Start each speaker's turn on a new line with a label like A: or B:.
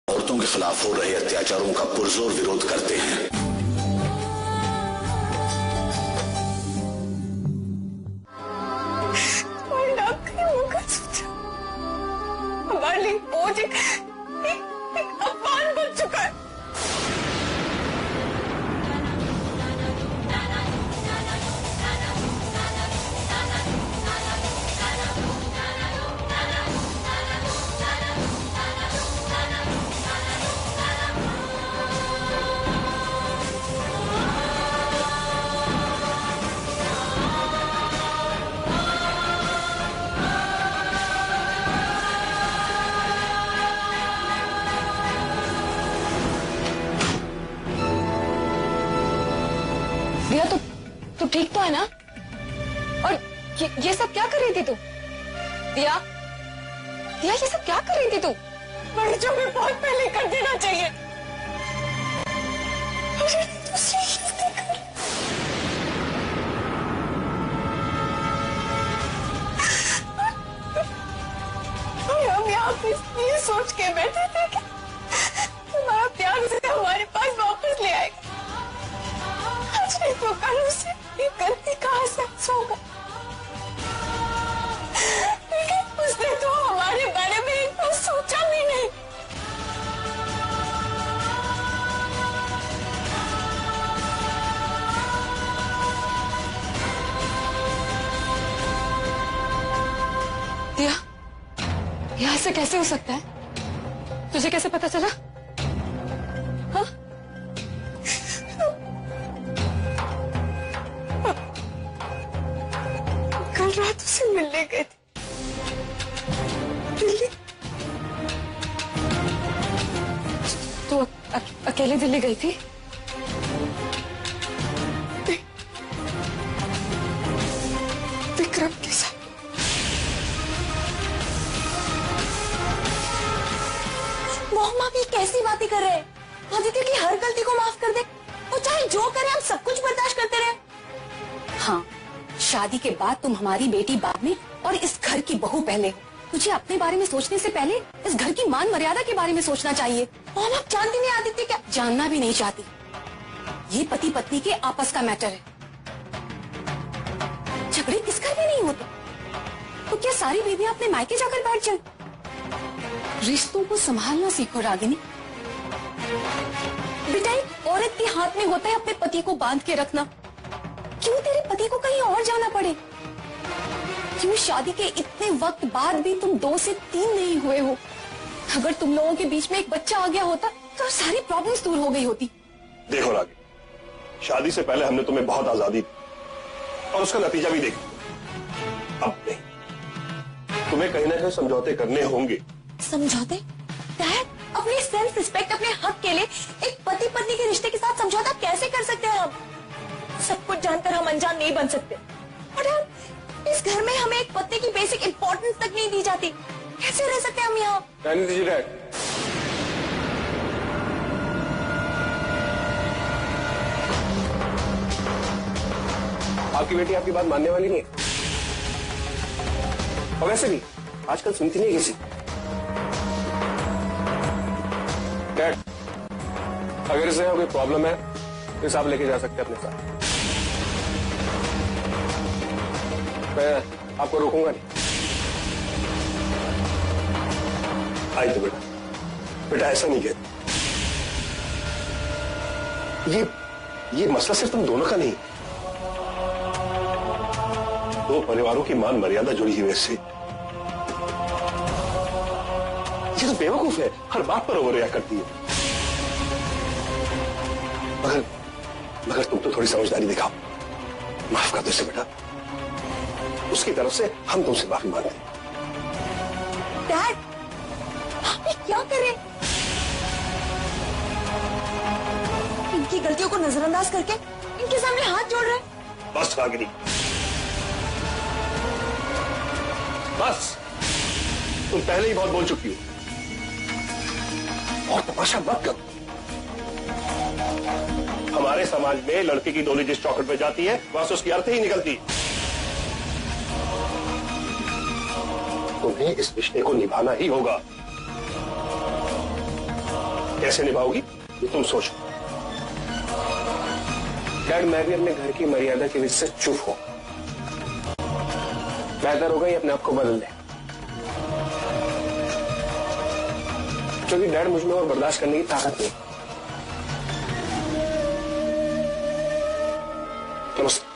A: औरतों के खिलाफ हो रहे अत्याचारों का पुरजोर विरोध करते हैं।
B: हमारे लिए बोझ एक अपमान बन चुका है।
C: दिया तू ठीक तो है ना? और ये सब क्या कर रही थी तू? दिया ये सब क्या कर रही थी तू?
B: जो भी बहुत पहले कर देना चाहिए। हम यहाँ पे ये सोच के बैठे थे कि तुम्हारा प्यार उसे हमारे पास वापस ले आएगा। नहीं तो कल उसे ये गलती का एहसास होगा। लेकिन उसने तो हमारे बारे में एक बार सोचा भी नहीं।
C: दिया ये ऐसे कैसे हो सकता है? तुझे कैसे पता चला? हाँ?
B: कल रात उसे मिलने गए थे दिल्ली।
C: तू अकेले दिल्ली गई थी?
B: विक्रम के साथ।
D: मोहम्मद भी कैसी बातें कर रहे हैं? आदित्य की हर गलती को माफ कर दे, वो चाहे जो करे हम सब कुछ बर्दाश्त करते रहे। हाँ, शादी के बाद तुम हमारी बेटी बाद में और इस घर की बहू पहले हो। तुझे अपने बारे में सोचने से पहले इस घर की मान मर्यादा के बारे में सोचना चाहिए। मोहम्मद जानती नहीं आदित्य क्या? जानना भी नहीं चाहती। ये पति पत्नी के आपस का मैटर है। झगड़े किस घर में नहीं होते? तो क्या सारी बीवियां अपने मायके जाकर बैठ जाए? रिश्तों को संभालना सीखो रागिनी। बेटा एक औरत के हाथ में होता है अपने पति को बांध के रखना। क्यों तेरे पति को कहीं और जाना पड़े? क्यों शादी के इतने वक्त बाद भी तुम 2 से 3 नहीं हुए हो? अगर तुम लोगों के बीच में एक बच्चा आ गया होता तो सारी प्रॉब्लम्स दूर हो गई होती।
E: देखो रागी, शादी से पहले हमने तुम्हें बहुत आजादी दी और उसका नतीजा भी देखा। अब नहीं, तुम्हें कहीं ना कहीं समझौते करने होंगे।
D: समझौते? डैड, अपनी सेल्फ रिस्पेक्ट, अपने हक के लिए एक पति पत्नी के रिश्ते के साथ समझौता कैसे कर सकते हैं हम? सब कुछ जानकर हम अनजान नहीं बन सकते। और यार इस घर में हमें एक पत्नी की बेसिक इंपॉर्टेंस तक नहीं दी जाती। कैसे रह सकते हैं हम यहाँ?
E: रहने दीजिए डैड। आपकी बेटी आपकी बात मानने वाली नहीं है, और वैसे भी आजकल सुनती नहीं किसी। डैड, अगर इसे कोई प्रॉब्लम है तो इसे आप लेके जा सकते हैं अपने साथ। मैं आपको रोकूंगा नहीं। आई तो बेटा, बेटा ऐसा नहीं कहते। ये मसला सिर्फ तुम दोनों का नहीं, 2 परिवारों की मान मर्यादा जुड़ी हुई है इससे। ये तो बेवकूफ है, हर बात पर ओवर रिएक्ट करती है। मगर तुम तो थोड़ी समझदारी दिखाओ। माफ कर दो इसे बेटा, उसकी तरफ से हम तुमसे माफी मांगते हैं।
D: डैड, आप ये क्या कर रहे हैं? इनकी गलतियों को नजरअंदाज करके इनके सामने हाथ जोड़ रहे हैं।
E: बस रागिनी, बस। तुम पहले ही बहुत बोल चुकी हो, और तमाशा मत करो। हमारे समाज में लड़की की डोली जिस चौखट पे जाती है वहां से उसकी अर्थी ही निकलती है। तुम्हें इस रिश्ते को निभाना ही होगा। कैसे निभाओगी ये तुम सोचो। डैड, मैं भी अपने घर की मर्यादा की वजह से चुप हूं। बेहतर होगा ये अपने आप को बदल दे, क्योंकि डैड मुझ में और बर्दाश्त करने की ताकत नहीं। नमस्ते।